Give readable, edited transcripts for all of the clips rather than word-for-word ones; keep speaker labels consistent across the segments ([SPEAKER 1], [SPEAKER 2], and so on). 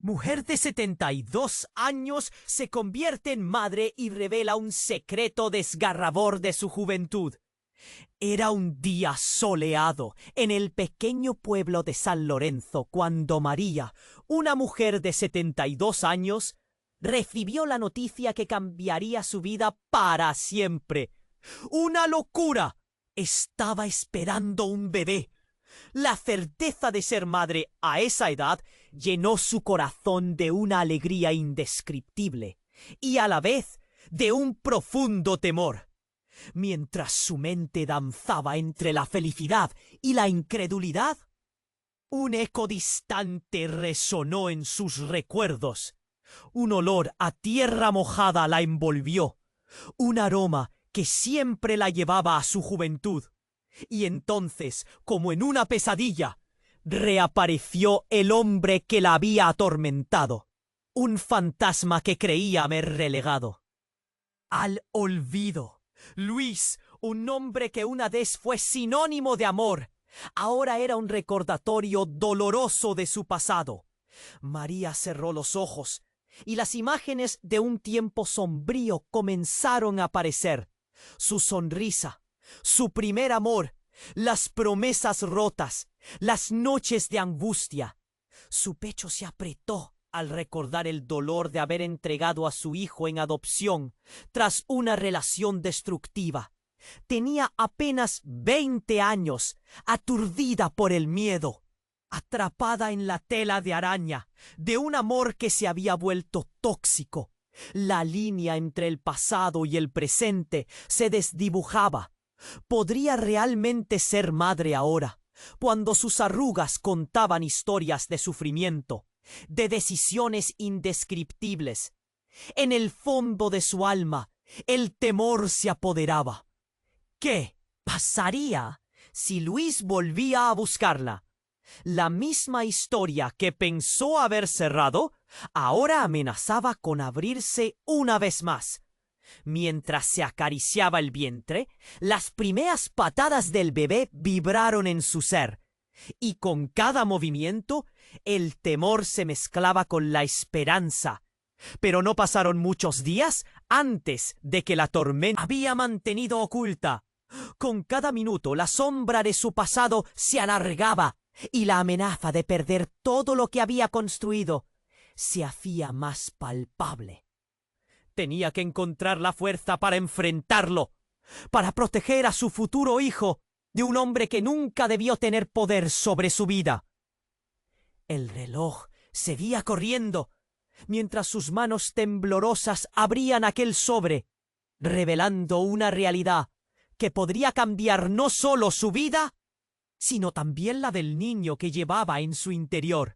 [SPEAKER 1] Mujer de 72 años se convierte en madre y revela un secreto desgarrador de su juventud. Era un día soleado en el pequeño pueblo de San Lorenzo cuando María, una mujer de 72 años, recibió la noticia que cambiaría su vida para siempre. ¡Una locura! Estaba esperando un bebé. La certeza de ser madre a esa edad llenó su corazón de una alegría indescriptible y a la vez de un profundo temor. Mientras su mente danzaba entre la felicidad y la incredulidad, un eco distante resonó en sus recuerdos. Un olor a tierra mojada la envolvió, un aroma que siempre la llevaba a su juventud. Y entonces, como en una pesadilla, reapareció el hombre que la había atormentado, un fantasma que creía haber relegado al olvido. Luis, un hombre que una vez fue sinónimo de amor, ahora era un recordatorio doloroso de su pasado. María cerró los ojos y las imágenes de un tiempo sombrío comenzaron a aparecer. Su sonrisa, su primer amor, las promesas rotas, las noches de angustia. Su pecho se apretó al recordar el dolor de haber entregado a su hijo en adopción tras una relación destructiva. Tenía apenas 20 años, aturdida por el miedo, atrapada en la tela de araña de un amor que se había vuelto tóxico. La línea entre el pasado y el presente se desdibujaba. ¿Podría realmente ser madre ahora, cuando sus arrugas contaban historias de sufrimiento, de decisiones indescriptibles? En el fondo de su alma, el temor se apoderaba. ¿Qué pasaría si Luis volvía a buscarla? La misma historia que pensó haber cerrado, ahora amenazaba con abrirse una vez más. Mientras se acariciaba el vientre, las primeras patadas del bebé vibraron en su ser, y con cada movimiento el temor se mezclaba con la esperanza. Pero no pasaron muchos días antes de que la tormenta había mantenido oculta. Con cada minuto la sombra de su pasado se alargaba y la amenaza de perder todo lo que había construido se hacía más palpable. Tenía que encontrar la fuerza para enfrentarlo, para proteger a su futuro hijo de un hombre que nunca debió tener poder sobre su vida. El reloj seguía corriendo, mientras sus manos temblorosas abrían aquel sobre, revelando una realidad que podría cambiar no solo su vida, sino también la del niño que llevaba en su interior.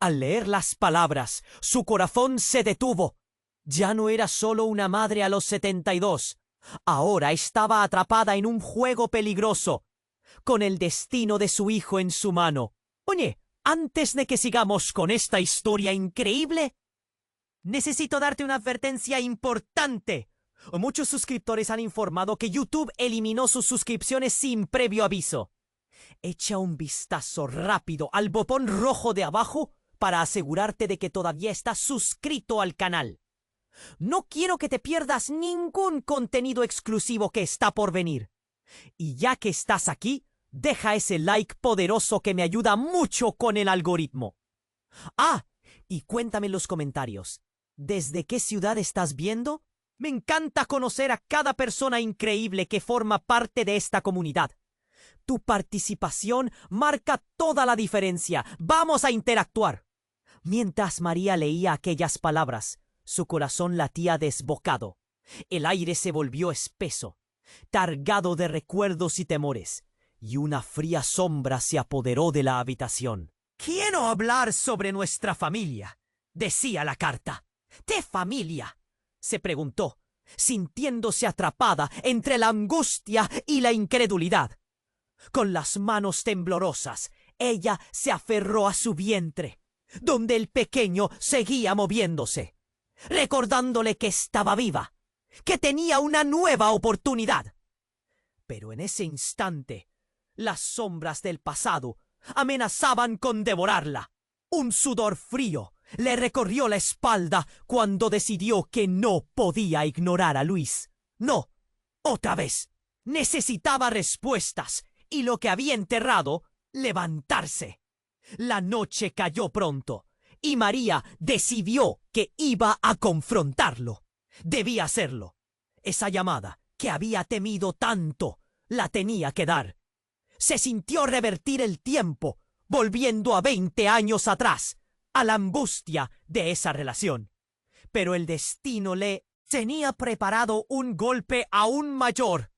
[SPEAKER 1] Al leer las palabras, su corazón se detuvo. Ya no era solo una madre a los 72. Ahora estaba atrapada en un juego peligroso, con el destino de su hijo en su mano. Oye, antes de que sigamos con esta historia increíble, necesito darte una advertencia importante. Muchos suscriptores han informado que YouTube eliminó sus suscripciones sin previo aviso. Echa un vistazo rápido al botón rojo de abajo para asegurarte de que todavía estás suscrito al canal. No quiero que te pierdas ningún contenido exclusivo que está por venir. Y ya que estás aquí, deja ese like poderoso que me ayuda mucho con el algoritmo. Ah, y cuéntame en los comentarios, ¿desde qué ciudad estás viendo? Me encanta conocer a cada persona increíble que forma parte de esta comunidad. Tu participación marca toda la diferencia. ¡Vamos a interactuar! Mientras María leía aquellas palabras, su corazón latía desbocado. El aire se volvió espeso, cargado de recuerdos y temores, y una fría sombra se apoderó de la habitación. «Quiero hablar sobre nuestra familia», decía la carta. «¿Qué familia?», se preguntó, sintiéndose atrapada entre la angustia y la incredulidad. Con las manos temblorosas, ella se aferró a su vientre, donde el pequeño seguía moviéndose, recordándole que estaba viva, que tenía una nueva oportunidad. Pero en ese instante, las sombras del pasado amenazaban con devorarla. Un sudor frío Le recorrió la espalda cuando decidió que no podía ignorar a Luis. No, otra vez. Necesitaba respuestas y lo que había enterrado, levantarse. La noche cayó pronto y María decidió que iba a confrontarlo. Debía hacerlo. Esa llamada que había temido tanto la tenía que dar. Se sintió revertir el tiempo, volviendo a 20 años atrás, a la angustia de esa relación. Pero el destino le tenía preparado un golpe aún mayor.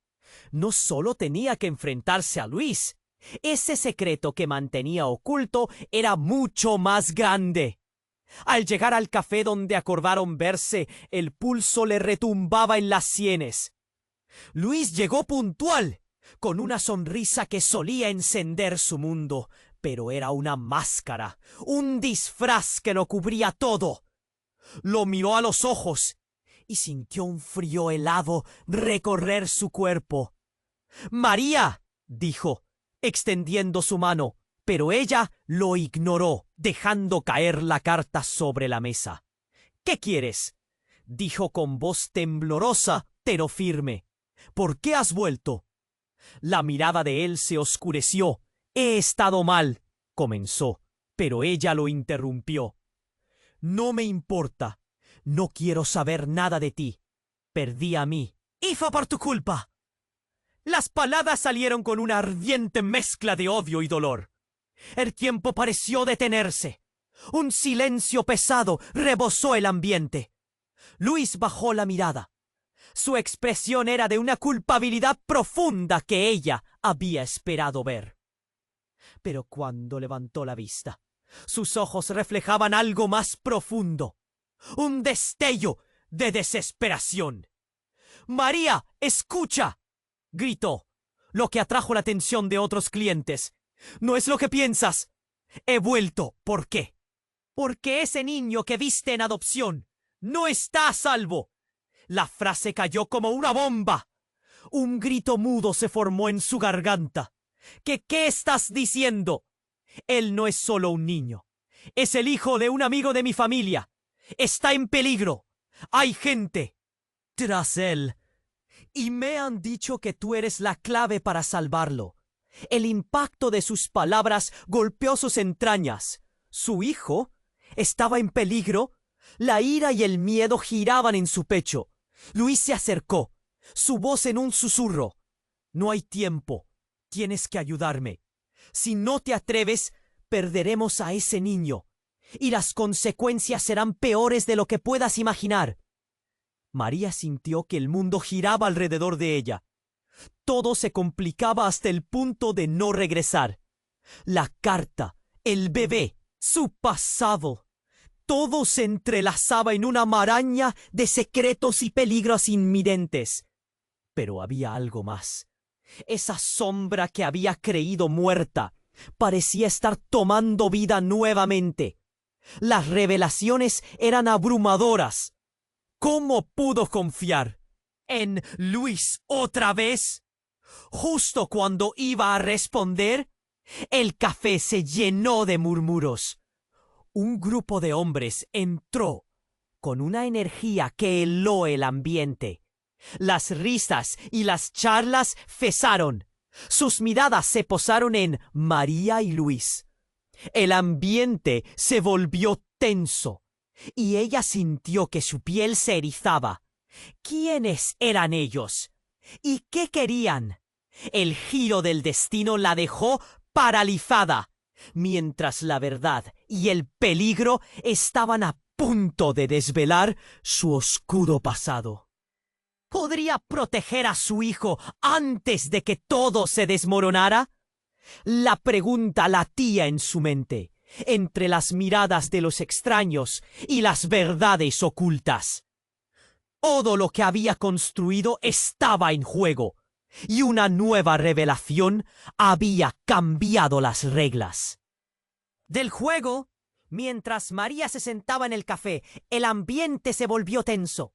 [SPEAKER 1] No solo tenía que enfrentarse a Luis, ese secreto que mantenía oculto era mucho más grande. Al llegar al café donde acordaron verse, el pulso le retumbaba en las sienes. Luis llegó puntual, con una sonrisa que solía encender su mundo, pero era una máscara, un disfraz que lo cubría todo. Lo miró a los ojos y sintió un frío helado recorrer su cuerpo. «María», dijo, extendiendo su mano, pero ella lo ignoró, dejando caer la carta sobre la mesa. «¿Qué quieres?», dijo con voz temblorosa, pero firme. «¿Por qué has vuelto?». La mirada de él se oscureció. «He estado mal», comenzó, pero ella lo interrumpió. «No me importa. No quiero saber nada de ti. Perdí a mí. Y fue por tu culpa». Las palabras salieron con una ardiente mezcla de odio y dolor. El tiempo pareció detenerse. Un silencio pesado rebosó el ambiente. Luis bajó la mirada. Su expresión era de una culpabilidad profunda que ella había esperado ver. Pero cuando levantó la vista, sus ojos reflejaban algo más profundo. Un destello de desesperación. «María, escucha», gritó, lo que atrajo la atención de otros clientes. «No es lo que piensas. He vuelto. ¿Por qué? Porque ese niño que viste en adopción no está a salvo». La frase cayó como una bomba. Un grito mudo se formó en su garganta. ¿Qué estás diciendo? Él no es solo un niño. Es el hijo de un amigo de mi familia. Está en peligro. Hay gente tras él. Y me han dicho que tú eres la clave para salvarlo. El impacto de sus palabras golpeó sus entrañas. ¿Su hijo estaba en peligro? La ira y el miedo giraban en su pecho. Luis se acercó, su voz en un susurro. «No hay tiempo. Tienes que ayudarme. Si no te atreves, perderemos a ese niño. Y las consecuencias serán peores de lo que puedas imaginar». María sintió que el mundo giraba alrededor de ella. Todo se complicaba hasta el punto de no regresar. La carta, el bebé, su pasado. Todo se entrelazaba en una maraña de secretos y peligros inminentes. Pero había algo más. Esa sombra que había creído muerta parecía estar tomando vida nuevamente. Las revelaciones eran abrumadoras. ¿Cómo pudo confiar en Luis otra vez? Justo cuando iba a responder, el café se llenó de murmuros. Un grupo de hombres entró con una energía que heló el ambiente. Las risas y las charlas cesaron. Sus miradas se posaron en María y Luis. El ambiente se volvió tenso y ella sintió que su piel se erizaba. ¿Quiénes eran ellos? ¿Y qué querían? El giro del destino la dejó paralizada, mientras la verdad y el peligro estaban a punto de desvelar su oscuro pasado. ¿Podría proteger a su hijo antes de que todo se desmoronara? La pregunta latía en su mente, entre las miradas de los extraños y las verdades ocultas. Todo lo que había construido estaba en juego, y una nueva revelación había cambiado las reglas. Del juego, mientras María se sentaba en el café, el ambiente se volvió tenso.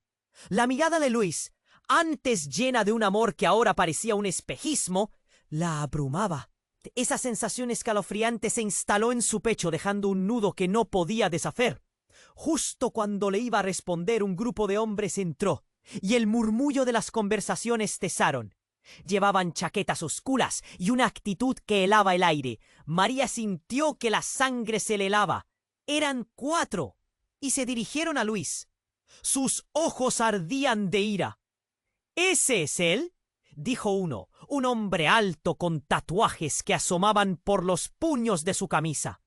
[SPEAKER 1] La mirada de Luis, antes llena de un amor que ahora parecía un espejismo, la abrumaba. Esa sensación escalofriante se instaló en su pecho, dejando un nudo que no podía deshacer. Justo cuando le iba a responder, un grupo de hombres entró, y el murmullo de las conversaciones cesaron. Llevaban chaquetas oscuras y una actitud que helaba el aire. María sintió que la sangre se le helaba. Eran 4, y se dirigieron a Luis. Sus ojos ardían de ira. «¿Ese es él?», dijo uno, un hombre alto con tatuajes que asomaban por los puños de su camisa.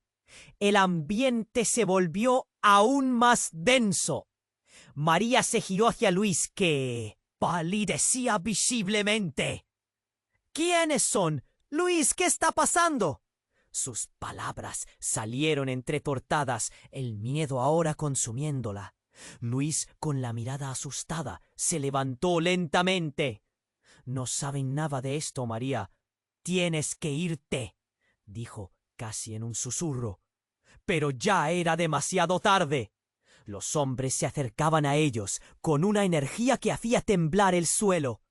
[SPEAKER 1] El ambiente se volvió aún más denso. María se giró hacia Luis, que palidecía visiblemente. «¿Quiénes son? Luis, ¿qué está pasando?». Sus palabras salieron entrecortadas, el miedo ahora consumiéndola. Luis, con la mirada asustada, se levantó lentamente. «No saben nada de esto, María. Tienes que irte», dijo casi en un susurro. Pero ya era demasiado tarde. Los hombres se acercaban a ellos con una energía que hacía temblar el suelo.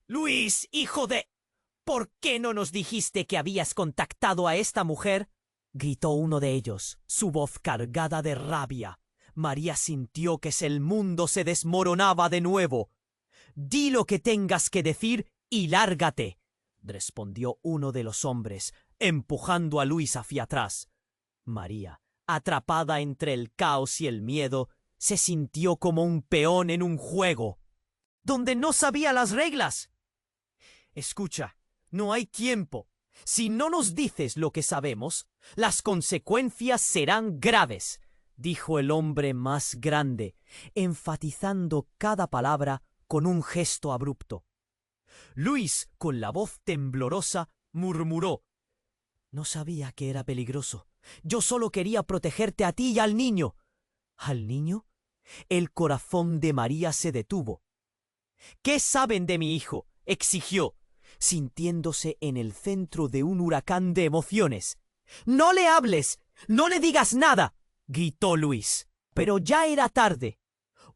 [SPEAKER 1] «Luis, hijo de... ¿Por qué no nos dijiste que habías contactado a esta mujer?», gritó uno de ellos, su voz cargada de rabia. María sintió que el mundo se desmoronaba de nuevo. «Di lo que tengas que decir y lárgate», respondió uno de los hombres, empujando a Luis hacia atrás. María, atrapada entre el caos y el miedo, se sintió como un peón en un juego, donde no sabía las reglas. «Escucha, no hay tiempo. Si no nos dices lo que sabemos, las consecuencias serán graves», dijo el hombre más grande, enfatizando cada palabra con un gesto abrupto. Luis, con la voz temblorosa, murmuró: «No sabía que era peligroso. Yo solo quería protegerte a ti y al niño». «¿Al niño?». El corazón de María se detuvo. «¿Qué saben de mi hijo?», exigió, sintiéndose en el centro de un huracán de emociones. «¡No le hables! ¡No le digas nada!», gritó Luis. Pero ya era tarde.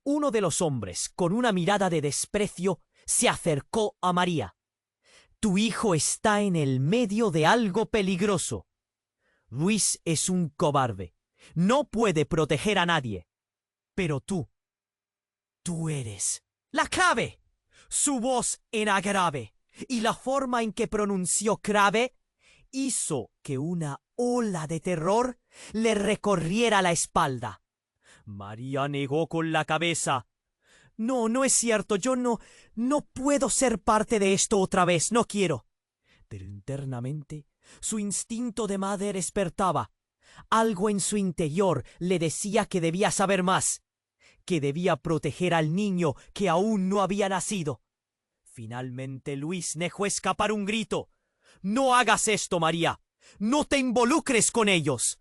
[SPEAKER 1] Uno de los hombres, con una mirada de desprecio, se acercó a María. «Tu hijo está en el medio de algo peligroso. Luis es un cobarde. No puede proteger a nadie. Pero tú eres la clave». Su voz era grave, y la forma en que pronunció clave hizo que una ola de terror le recorriera la espalda. María negó con la cabeza. «No, no es cierto. Yo no puedo ser parte de esto otra vez. No quiero». Pero internamente su instinto de madre despertaba. Algo en su interior le decía que debía saber más, que debía proteger al niño que aún no había nacido. Finalmente Luis dejó escapar un grito. «No hagas esto, María. No te involucres con ellos».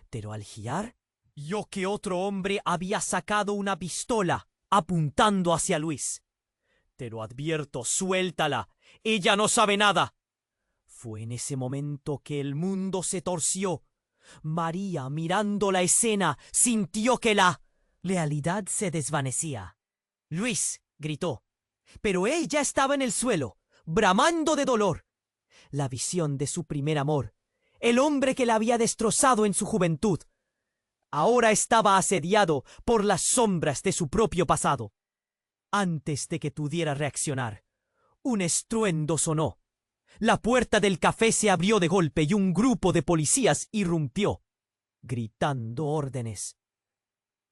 [SPEAKER 1] Pero al girar, vio que otro hombre había sacado una pistola, apuntando hacia Luis. «Te lo advierto, suéltala. Ella no sabe nada». Fue en ese momento que el mundo se torció. María, mirando la escena, sintió que la realidad se desvanecía. «Luis», gritó, pero él ya estaba en el suelo, bramando de dolor. La visión de su primer amor, el hombre que la había destrozado en su juventud, ahora estaba asediado por las sombras de su propio pasado. Antes de que pudiera reaccionar, un estruendo sonó. La puerta del café se abrió de golpe y un grupo de policías irrumpió, gritando órdenes.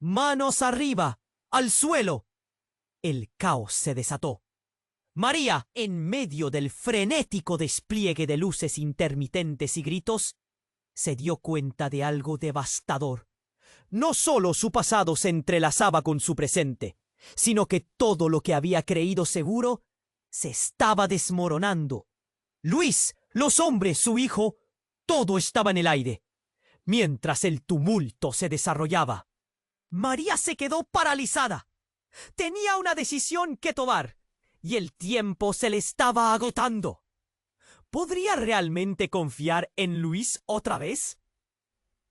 [SPEAKER 1] «¡Manos arriba! ¡Al suelo!». El caos se desató. María, en medio del frenético despliegue de luces intermitentes y gritos, se dio cuenta de algo devastador. No solo su pasado se entrelazaba con su presente, sino que todo lo que había creído seguro se estaba desmoronando. Luis, los hombres, su hijo, todo estaba en el aire, mientras el tumulto se desarrollaba. María se quedó paralizada. Tenía una decisión que tomar, y el tiempo se le estaba agotando. ¿Podría realmente confiar en Luis otra vez?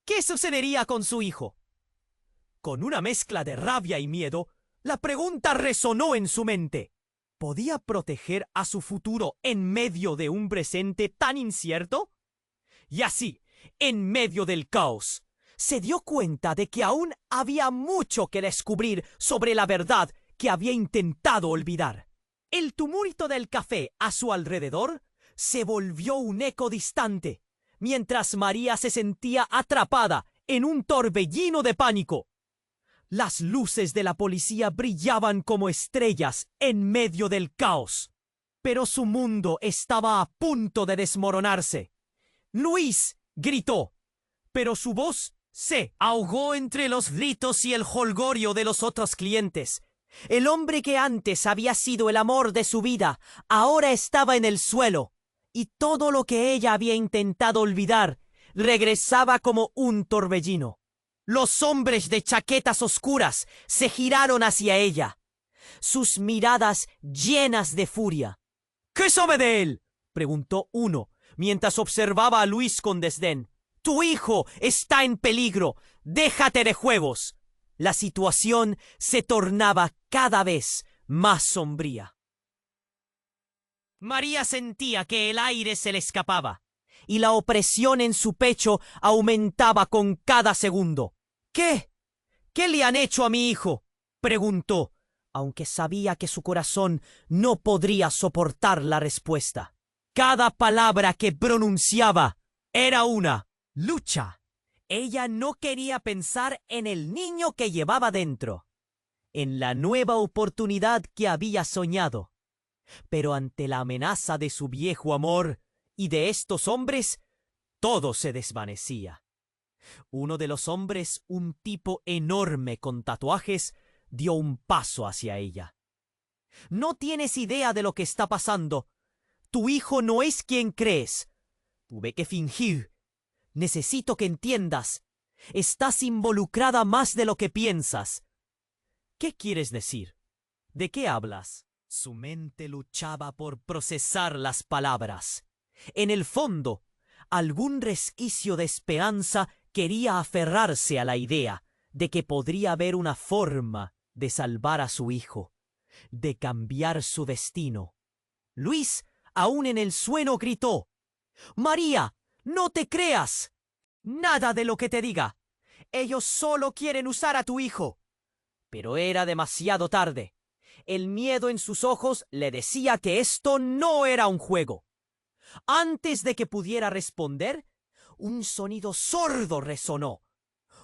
[SPEAKER 1] ¿Qué sucedería con su hijo? Con una mezcla de rabia y miedo, la pregunta resonó en su mente. ¿Podía proteger a su futuro en medio de un presente tan incierto? Y así, en medio del caos, se dio cuenta de que aún había mucho que descubrir sobre la verdad que había intentado olvidar. El tumulto del café a su alrededor se volvió un eco distante, mientras María se sentía atrapada en un torbellino de pánico. Las luces de la policía brillaban como estrellas en medio del caos, pero su mundo estaba a punto de desmoronarse. Luis gritó, pero su voz se ahogó entre los gritos y el jolgorio de los otros clientes. El hombre que antes había sido el amor de su vida ahora estaba en el suelo, y todo lo que ella había intentado olvidar regresaba como un torbellino. Los hombres de chaquetas oscuras se giraron hacia ella, sus miradas llenas de furia. «¿Qué sabe de él?», preguntó uno, mientras observaba a Luis con desdén. «Tu hijo está en peligro. Déjate de juegos». La situación se tornaba cada vez más sombría. María sentía que el aire se le escapaba, y la opresión en su pecho aumentaba con cada segundo. «¿Qué? ¿Qué le han hecho a mi hijo?», preguntó, aunque sabía que su corazón no podría soportar la respuesta. Cada palabra que pronunciaba era una lucha. Ella no quería pensar en el niño que llevaba dentro, en la nueva oportunidad que había soñado. Pero ante la amenaza de su viejo amor y de estos hombres, todo se desvanecía. Uno de los hombres, un tipo enorme con tatuajes, dio un paso hacia ella. «No tienes idea de lo que está pasando. Tu hijo no es quien crees. Tuve que fingir. Necesito que entiendas. Estás involucrada más de lo que piensas». «¿Qué quieres decir? ¿De qué hablas?». Su mente luchaba por procesar las palabras. En el fondo, algún resquicio de esperanza quería aferrarse a la idea de que podría haber una forma de salvar a su hijo, de cambiar su destino. Luis, aún en el suelo, gritó: «María, no te creas. Nada de lo que te diga. Ellos solo quieren usar a tu hijo». Pero era demasiado tarde. El miedo en sus ojos le decía que esto no era un juego. Antes de que pudiera responder, un sonido sordo resonó.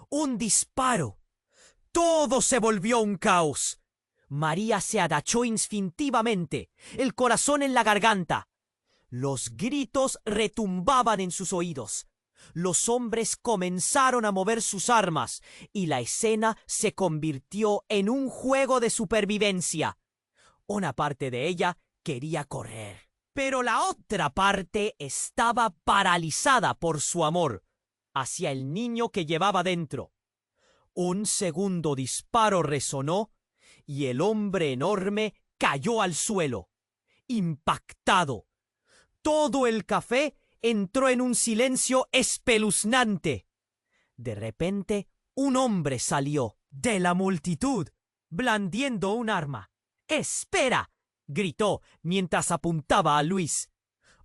[SPEAKER 1] Un disparo. Todo se volvió un caos. María se agachó instintivamente, el corazón en la garganta. Los gritos retumbaban en sus oídos. Los hombres comenzaron a mover sus armas y la escena se convirtió en un juego de supervivencia. Una parte de ella quería correr, pero la otra parte estaba paralizada por su amor hacia el niño que llevaba dentro. Un segundo disparo resonó y el hombre enorme cayó al suelo, impactado. Todo el café entró en un silencio espeluznante. De repente, un hombre salió de la multitud, blandiendo un arma. «¡Espera!», gritó mientras apuntaba a Luis.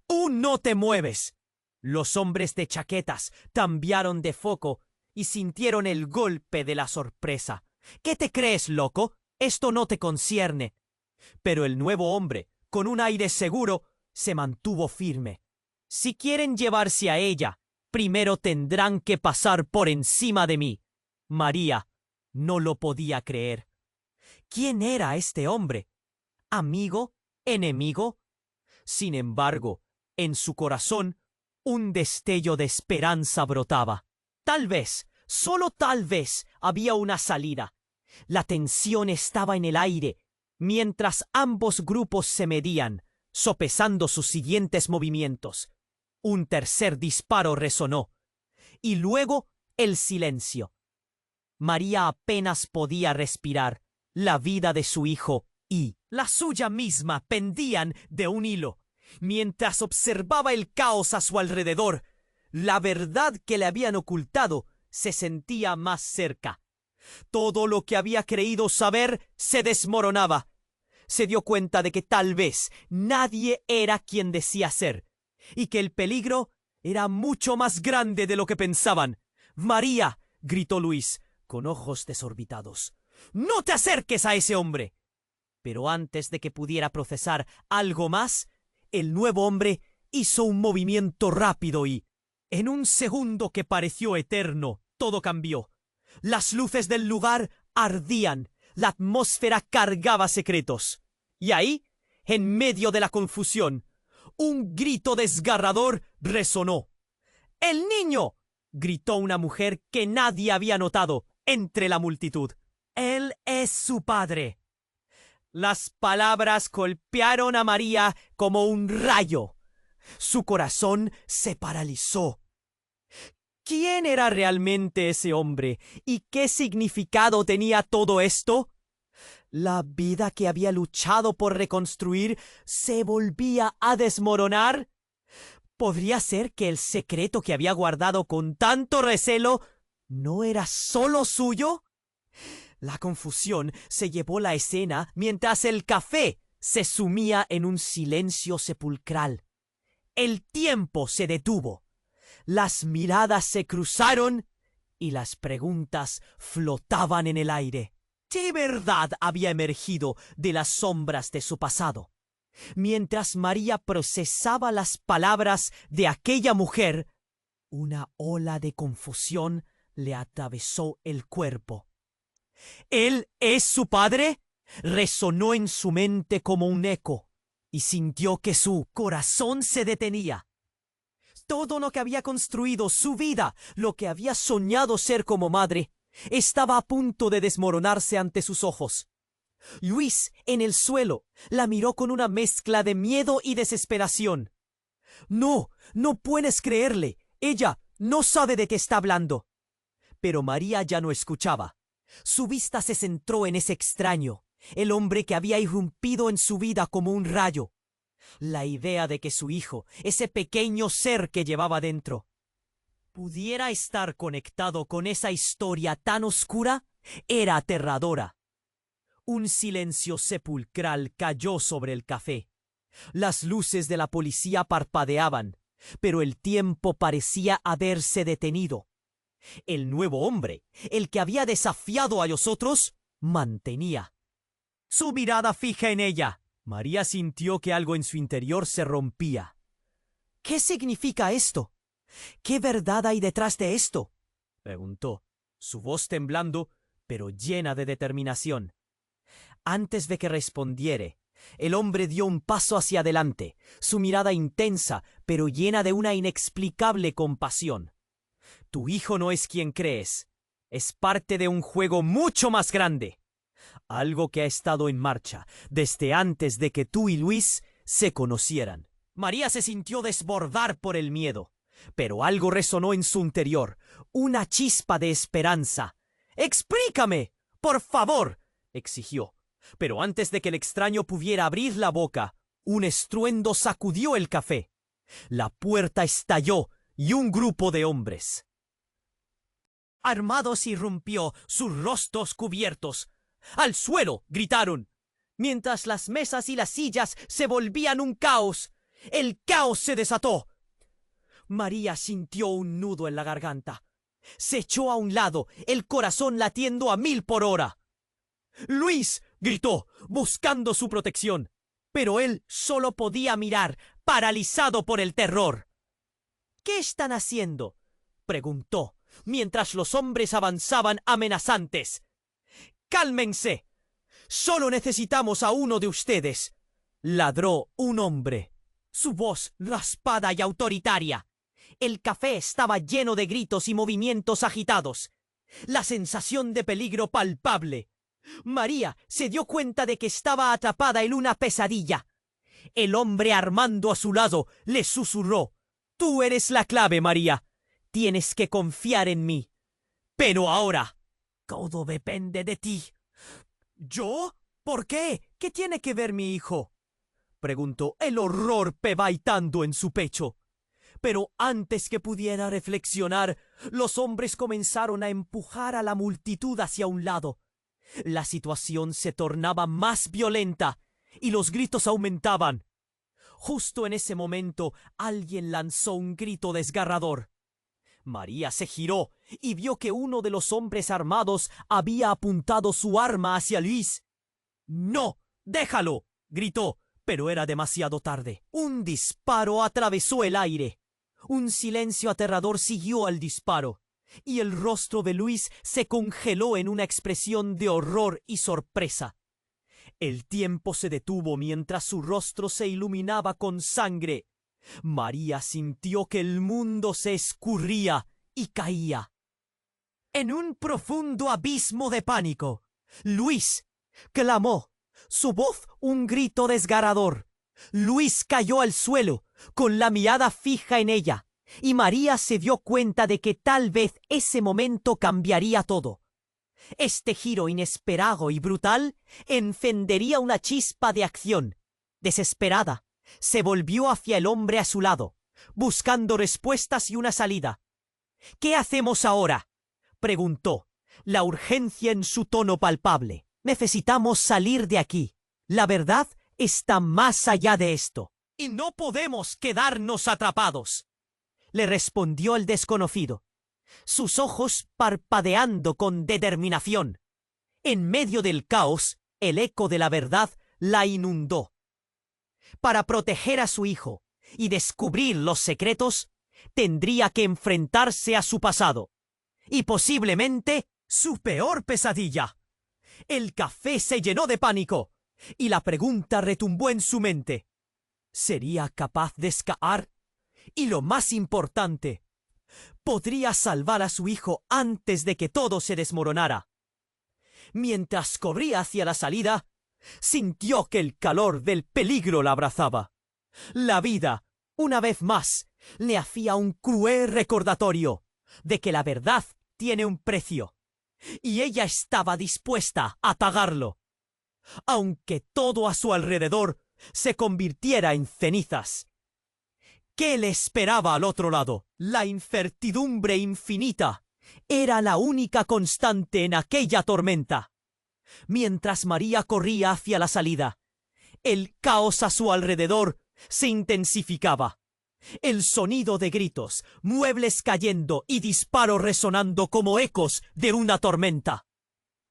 [SPEAKER 1] «¡No te mueves!». Los hombres de chaquetas cambiaron de foco y sintieron el golpe de la sorpresa. «¿Qué te crees, loco? Esto no te concierne». Pero el nuevo hombre, con un aire seguro, se mantuvo firme. «Si quieren llevarse a ella, primero tendrán que pasar por encima de mí». María no lo podía creer. ¿Quién era este hombre? ¿Amigo? ¿Enemigo? Sin embargo, en su corazón, un destello de esperanza brotaba. Tal vez, solo tal vez, había una salida. La tensión estaba en el aire, mientras ambos grupos se medían, sopesando sus siguientes movimientos. Un tercer disparo resonó, y luego el silencio. María apenas podía respirar. La vida de su hijo y la suya misma pendían de un hilo. Mientras observaba el caos a su alrededor, la verdad que le habían ocultado se sentía más cerca. Todo lo que había creído saber se desmoronaba. Se dio cuenta de que tal vez nadie era quien decía ser, y que el peligro era mucho más grande de lo que pensaban. María gritó Luis, con ojos desorbitados. ¡No te acerques a ese hombre! Pero antes de que pudiera procesar algo más, el nuevo hombre hizo un movimiento rápido y, en un segundo que pareció eterno, todo cambió. Las luces del lugar ardían, la atmósfera cargaba secretos. Y ahí, en medio de la confusión, un grito desgarrador resonó. ¡El niño! Gritó una mujer que nadie había notado entre la multitud. ¡Él es su padre! Las palabras golpearon a María como un rayo. Su corazón se paralizó. ¿Quién era realmente ese hombre? ¿Y qué significado tenía todo esto? ¿La vida que había luchado por reconstruir se volvía a desmoronar? ¿Podría ser que el secreto que había guardado con tanto recelo no era solo suyo? La confusión se llevó la escena mientras el café se sumía en un silencio sepulcral. El tiempo se detuvo. Las miradas se cruzaron y las preguntas flotaban en el aire. ¿Qué verdad había emergido de las sombras de su pasado? Mientras María procesaba las palabras de aquella mujer, una ola de confusión le atravesó el cuerpo. ¿Él es su padre? Resonó en su mente como un eco y sintió que su corazón se detenía. Todo lo que había construido, su vida, lo que había soñado ser como madre, estaba a punto de desmoronarse ante sus ojos. Luis, en el suelo, la miró con una mezcla de miedo y desesperación. No, no puedes creerle. Ella no sabe de qué está hablando. Pero María ya no escuchaba. Su vista se centró en ese extraño, el hombre que había irrumpido en su vida como un rayo. La idea de que su hijo, ese pequeño ser que llevaba dentro, pudiera estar conectado con esa historia tan oscura, era aterradora. Un silencio sepulcral cayó sobre el café. Las luces de la policía parpadeaban, pero el tiempo parecía haberse detenido. El nuevo hombre, el que había desafiado a los otros, mantenía su mirada fija en ella. María sintió que algo en su interior se rompía. ¿Qué significa esto? ¿Qué verdad hay detrás de esto?, preguntó, su voz temblando, pero llena de determinación. Antes de que respondiere, el hombre dio un paso hacia adelante, su mirada intensa, pero llena de una inexplicable compasión. Tu hijo no es quien crees. Es parte de un juego mucho más grande. Algo que ha estado en marcha desde antes de que tú y Luis se conocieran. María se sintió desbordar por el miedo, pero algo resonó en su interior, una chispa de esperanza. «¡Explícame! ¡Por favor!», exigió. Pero antes de que el extraño pudiera abrir la boca, un estruendo sacudió el café. La puerta estalló y un grupo de hombres armados irrumpió, sus rostros cubiertos. «¡Al suelo!», gritaron, mientras las mesas y las sillas se volvían un caos. El caos se desató. María sintió un nudo en la garganta. Se echó a un lado, el corazón latiendo a 1000 por hora. «¡Luis!», gritó, buscando su protección. Pero él solo podía mirar, paralizado por el terror. «¿Qué están haciendo?», preguntó, mientras los hombres avanzaban amenazantes. «¡Cálmense! Solo necesitamos a uno de ustedes», ladró un hombre, su voz raspada y autoritaria. El café estaba lleno de gritos y movimientos agitados. La sensación de peligro palpable. María se dio cuenta de que estaba atrapada en una pesadilla. El hombre armado a su lado le susurró: «Tú eres la clave, María. Tienes que confiar en mí. Pero ahora, todo depende de ti». «¿Yo? ¿Por qué? ¿Qué tiene que ver mi hijo?», preguntó, el horror pebaitando en su pecho. Pero antes que pudiera reflexionar, los hombres comenzaron a empujar a la multitud hacia un lado. La situación se tornaba más violenta y los gritos aumentaban. Justo en ese momento, alguien lanzó un grito desgarrador. María se giró y vio que uno de los hombres armados había apuntado su arma hacia Luis. «¡No! ¡Déjalo!», gritó, pero era demasiado tarde. Un disparo atravesó el aire. Un silencio aterrador siguió al disparo, y el rostro de Luis se congeló en una expresión de horror y sorpresa. El tiempo se detuvo mientras su rostro se iluminaba con sangre. María sintió que el mundo se escurría y caía. En un profundo abismo de pánico, Luis clamó, su voz un grito desgarrador. Luis cayó al suelo, con la mirada fija en ella, y María se dio cuenta de que tal vez ese momento cambiaría todo. Este giro inesperado y brutal encendería una chispa de acción. Desesperada, se volvió hacia el hombre a su lado, buscando respuestas y una salida. «¿Qué hacemos ahora?», preguntó, la urgencia en su tono palpable. «Necesitamos salir de aquí. La verdad está más allá de esto. Y no podemos quedarnos atrapados», le respondió el desconocido, sus ojos parpadeando con determinación. En medio del caos, el eco de la verdad la inundó. Para proteger a su hijo y descubrir los secretos, tendría que enfrentarse a su pasado y posiblemente su peor pesadilla. El café se llenó de pánico y la pregunta retumbó en su mente. ¿Sería capaz de escapar? Y lo más importante, ¿podría salvar a su hijo antes de que todo se desmoronara? Mientras corría hacia la salida, sintió que el calor del peligro la abrazaba. La vida, una vez más, le hacía un cruel recordatorio de que la verdad tiene un precio, y ella estaba dispuesta a pagarlo, aunque todo a su alrededor se convirtiera en cenizas. ¿Qué le esperaba al otro lado? La incertidumbre infinita era la única constante en aquella tormenta. Mientras María corría hacia la salida, el caos a su alrededor se intensificaba. El sonido de gritos, muebles cayendo y disparos resonando como ecos de una tormenta.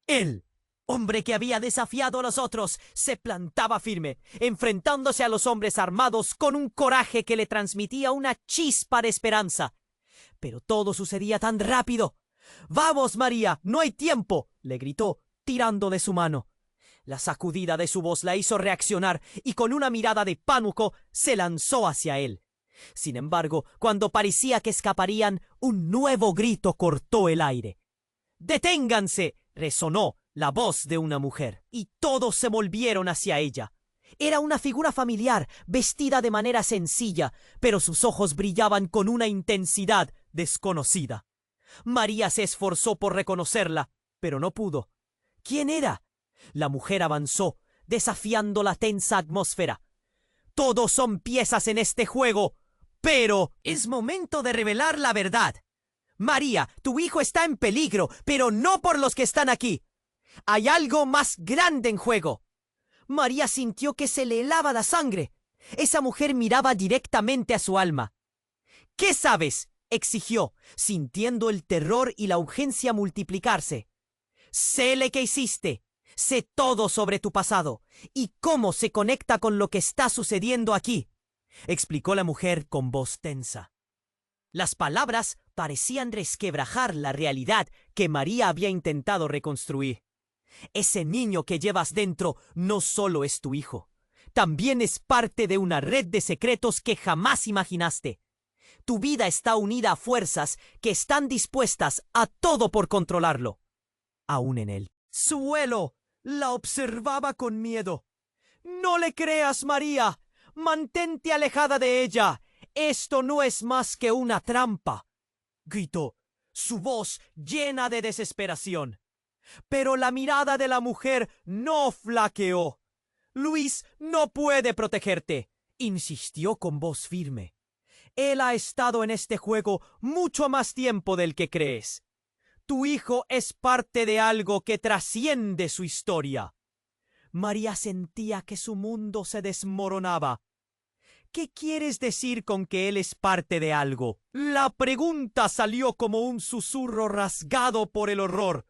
[SPEAKER 1] Él, hombre que había desafiado a los otros, se plantaba firme, enfrentándose a los hombres armados con un coraje que le transmitía una chispa de esperanza. Pero todo sucedía tan rápido. «¡Vamos, María! ¡No hay tiempo!», le gritó, tirando de su mano. La sacudida de su voz la hizo reaccionar y con una mirada de pánico se lanzó hacia él. Sin embargo, cuando parecía que escaparían, un nuevo grito cortó el aire. «¡Deténganse!», resonó la voz de una mujer, y todos se volvieron hacia ella. Era una figura familiar, vestida de manera sencilla, pero sus ojos brillaban con una intensidad desconocida. María se esforzó por reconocerla, pero no pudo. ¿Quién era? La mujer avanzó, desafiando la tensa atmósfera. «Todos son piezas en este juego, pero es momento de revelar la verdad. María, tu hijo está en peligro, pero no por los que están aquí. Hay algo más grande en juego». María sintió que se le helaba la sangre. Esa mujer miraba directamente a su alma. «¿Qué sabes?», exigió, sintiendo el terror y la urgencia multiplicarse. «Sé lo que hiciste. Sé todo sobre tu pasado y cómo se conecta con lo que está sucediendo aquí», explicó la mujer con voz tensa. Las palabras parecían resquebrajar la realidad que María había intentado reconstruir. «Ese niño que llevas dentro no solo es tu hijo, también es parte de una red de secretos que jamás imaginaste. Tu vida está unida a fuerzas que están dispuestas a todo por controlarlo». Aún en el suelo, la observaba con miedo. «No le creas, María. Mantente alejada de ella. Esto no es más que una trampa», gritó, su voz llena de desesperación. Pero la mirada de la mujer no flaqueó. «Luis no puede protegerte», insistió con voz firme. «Él ha estado en este juego mucho más tiempo del que crees. Tu hijo es parte de algo que trasciende su historia». María sentía que su mundo se desmoronaba. ¿Qué quieres decir con que él es parte de algo? La pregunta salió como un susurro rasgado por el horror.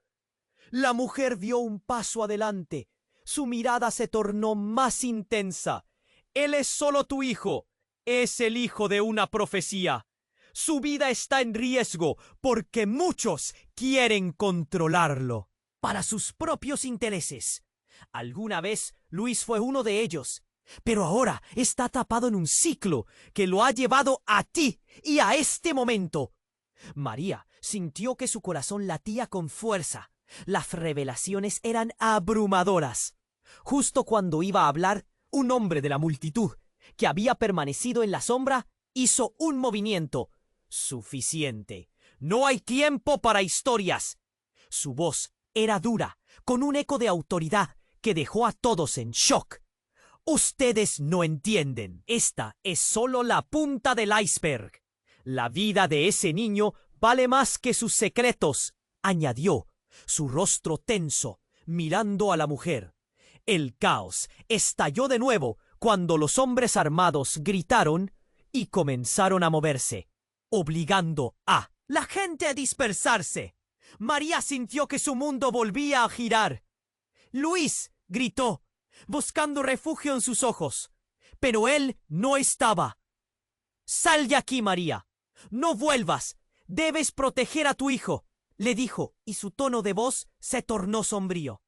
[SPEAKER 1] La mujer dio un paso adelante. Su mirada se tornó más intensa. Él es solo tu hijo. Es el hijo de una profecía. Su vida está en riesgo porque muchos quieren controlarlo para sus propios intereses. Alguna vez Luis fue uno de ellos, pero ahora está atrapado en un ciclo que lo ha llevado a ti y a este momento. María sintió que su corazón latía con fuerza. Las revelaciones eran abrumadoras. Justo cuando iba a hablar, un hombre de la multitud, que había permanecido en la sombra, hizo un movimiento. Suficiente. No hay tiempo para historias. Su voz era dura, con un eco de autoridad que dejó a todos en shock. Ustedes no entienden. Esta es solo la punta del iceberg. La vida de ese niño vale más que sus secretos, añadió, su rostro tenso, mirando a la mujer. El caos estalló de nuevo cuando los hombres armados gritaron y comenzaron a moverse, obligando a la gente a dispersarse. María sintió que su mundo volvía a girar. Luis gritó, buscando refugio en sus ojos, pero él no estaba. «Sal de aquí, María. No vuelvas. Debes proteger a tu hijo», le dijo, y su tono de voz se tornó sombrío.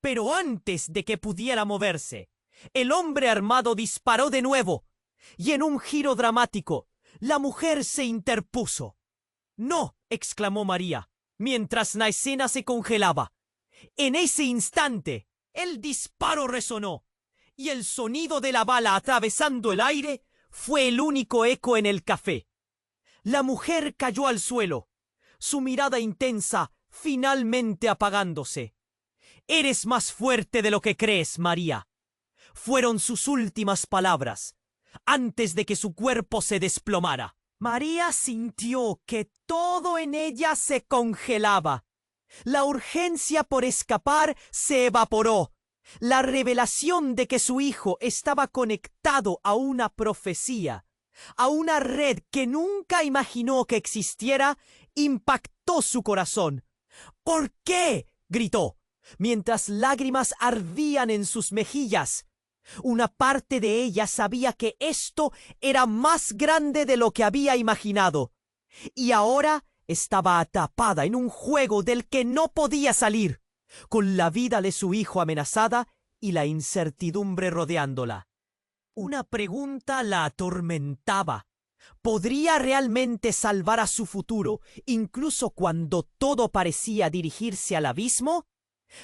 [SPEAKER 1] Pero antes de que pudiera moverse, el hombre armado disparó de nuevo, y en un giro dramático, la mujer se interpuso. «No», exclamó María, mientras la escena se congelaba. En ese instante, el disparo resonó, y el sonido de la bala atravesando el aire fue el único eco en el café. La mujer cayó al suelo, su mirada intensa finalmente apagándose. «Eres más fuerte de lo que crees, María», fueron sus últimas palabras, antes de que su cuerpo se desplomara. María sintió que todo en ella se congelaba. La urgencia por escapar se evaporó. La revelación de que su hijo estaba conectado a una profecía, a una red que nunca imaginó que existiera, impactó su corazón. «¿Por qué?», gritó, mientras lágrimas ardían en sus mejillas. Una parte de ella sabía que esto era más grande de lo que había imaginado, y ahora estaba atrapada en un juego del que no podía salir, con la vida de su hijo amenazada y la incertidumbre rodeándola. Una pregunta la atormentaba. ¿Podría realmente salvar a su futuro, incluso cuando todo parecía dirigirse al abismo?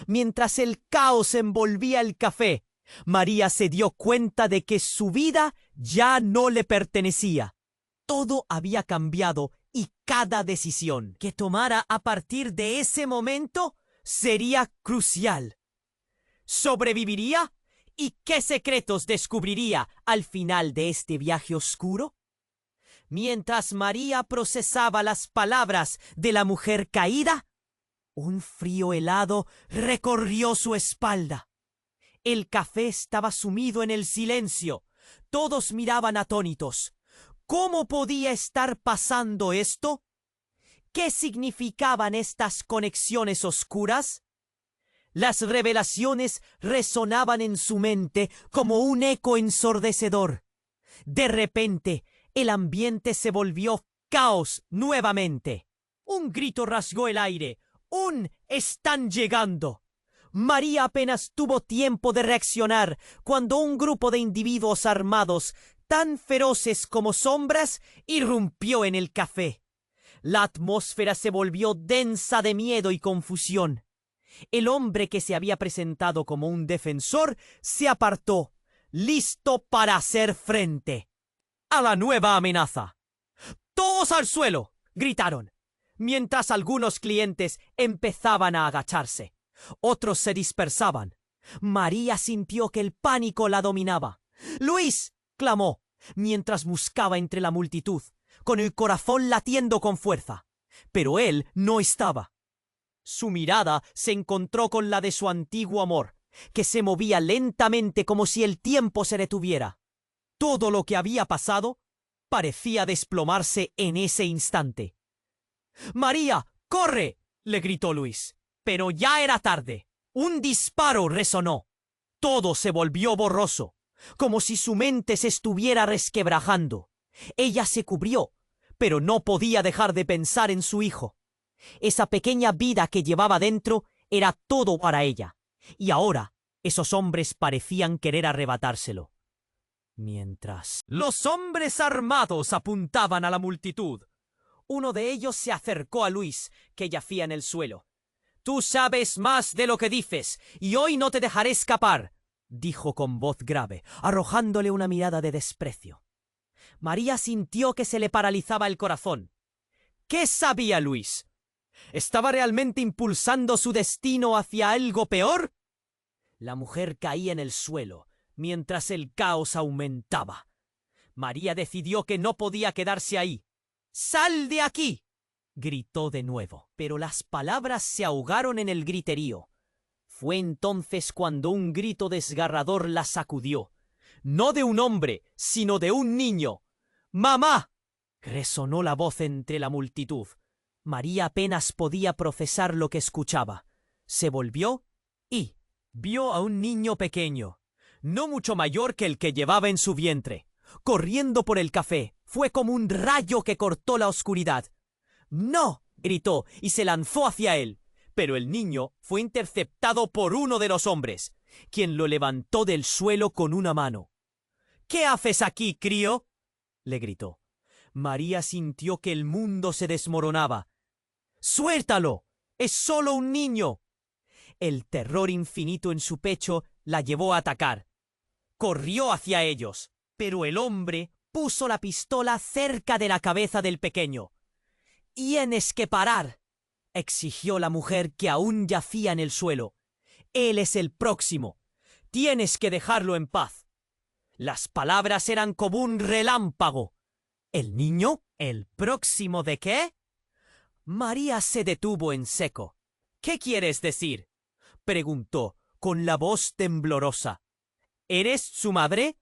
[SPEAKER 1] Mientras el caos envolvía el café, María se dio cuenta de que su vida ya no le pertenecía. Todo había cambiado y cada decisión que tomara a partir de ese momento sería crucial. ¿Sobreviviría? ¿Y qué secretos descubriría al final de este viaje oscuro? Mientras María procesaba las palabras de la mujer caída, un frío helado recorrió su espalda. El café estaba sumido en el silencio. Todos miraban atónitos. ¿Cómo podía estar pasando esto? ¿Qué significaban estas conexiones oscuras? Las revelaciones resonaban en su mente como un eco ensordecedor. De repente, el ambiente se volvió caos nuevamente. Un grito rasgó el aire. «¡Están llegando!». María apenas tuvo tiempo de reaccionar cuando un grupo de individuos armados, tan feroces como sombras, irrumpió en el café. La atmósfera se volvió densa de miedo y confusión. El hombre que se había presentado como un defensor se apartó, listo para hacer frente a la nueva amenaza. «¡Todos al suelo!», gritaron, mientras algunos clientes empezaban a agacharse. Otros se dispersaban. María sintió que el pánico la dominaba. «¡Luis!», clamó, mientras buscaba entre la multitud, con el corazón latiendo con fuerza. Pero él no estaba. Su mirada se encontró con la de su antiguo amor, que se movía lentamente como si el tiempo se detuviera. Todo lo que había pasado parecía desplomarse en ese instante. «¡María, corre!», le gritó Luis. Pero ya era tarde. Un disparo resonó. Todo se volvió borroso, como si su mente se estuviera resquebrajando. Ella se cubrió, pero no podía dejar de pensar en su hijo. Esa pequeña vida que llevaba dentro era todo para ella, y ahora esos hombres parecían querer arrebatárselo. Mientras los hombres armados apuntaban a la multitud, uno de ellos se acercó a Luis, que yacía en el suelo. «Tú sabes más de lo que dices, y hoy no te dejaré escapar», dijo con voz grave, arrojándole una mirada de desprecio. María sintió que se le paralizaba el corazón. ¿Qué sabía Luis? ¿Estaba realmente impulsando su destino hacia algo peor? La mujer caía en el suelo, mientras el caos aumentaba. María decidió que no podía quedarse ahí. «¡Sal de aquí!», gritó de nuevo, pero las palabras se ahogaron en el griterío. Fue entonces cuando un grito desgarrador la sacudió. No de un hombre, sino de un niño. «¡Mamá!», resonó la voz entre la multitud. María apenas podía procesar lo que escuchaba. Se volvió y vio a un niño pequeño, no mucho mayor que el que llevaba en su vientre, corriendo por el café. Fue como un rayo que cortó la oscuridad. «¡No!», gritó y se lanzó hacia él. Pero el niño fue interceptado por uno de los hombres, quien lo levantó del suelo con una mano. «¿Qué haces aquí, crío?», le gritó. María sintió que el mundo se desmoronaba. «¡Suéltalo! ¡Es solo un niño!». El terror infinito en su pecho la llevó a atacar. Corrió hacia ellos, pero el hombre puso la pistola cerca de la cabeza del pequeño. «Tienes que parar», exigió la mujer, que aún yacía en el suelo. «Él es el próximo. Tienes que dejarlo en paz». Las palabras eran como un relámpago. «¿El niño? ¿El próximo de qué?». María se detuvo en seco. «¿Qué quieres decir?», preguntó con la voz temblorosa. «¿Eres su madre?»,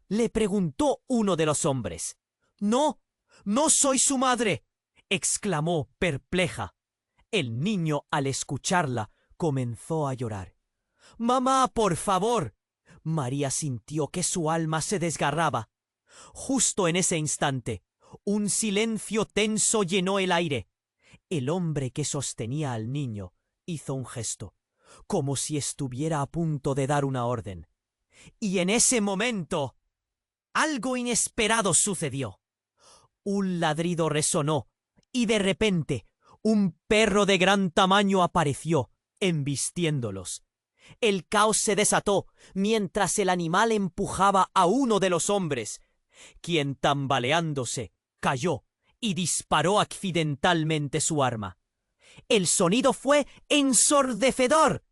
[SPEAKER 1] le preguntó uno de los hombres. «No, no soy su madre», exclamó perpleja. El niño, al escucharla, comenzó a llorar. «Mamá, por favor». María sintió que su alma se desgarraba. Justo en ese instante, un silencio tenso llenó el aire. El hombre que sostenía al niño hizo un gesto, como si estuviera a punto de dar una orden. Y en ese momento, algo inesperado sucedió. Un ladrido resonó, y de repente, un perro de gran tamaño apareció, embistiéndolos. El caos se desató mientras el animal empujaba a uno de los hombres, quien, tambaleándose, cayó y disparó accidentalmente su arma. El sonido fue ensordecedor,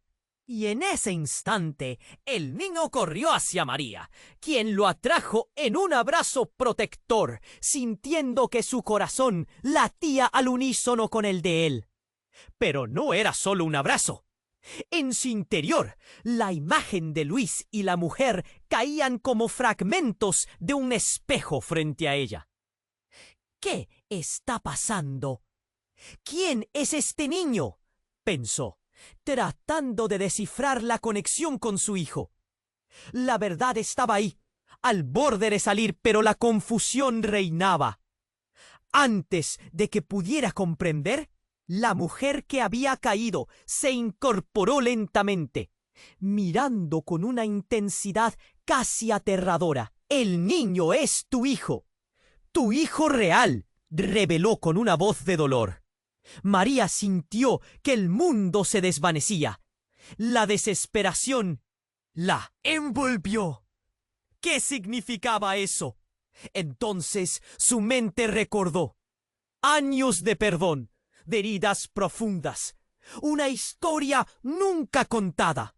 [SPEAKER 1] y en ese instante el niño corrió hacia María, quien lo atrajo en un abrazo protector, sintiendo que su corazón latía al unísono con el de él. Pero no era solo un abrazo. En su interior, la imagen de Luis y la mujer caían como fragmentos de un espejo frente a ella. «¿Qué está pasando? ¿Quién es este niño?», pensó, tratando de descifrar la conexión con su hijo. La verdad estaba ahí, al borde de salir, pero la confusión reinaba. Antes de que pudiera comprender, la mujer que había caído se incorporó lentamente, mirando con una intensidad casi aterradora. «El niño es tu hijo real», reveló con una voz de dolor. María sintió que el mundo se desvanecía. La desesperación la envolvió. ¿Qué significaba eso? Entonces su mente recordó. Años de perdón, de heridas profundas, una historia nunca contada.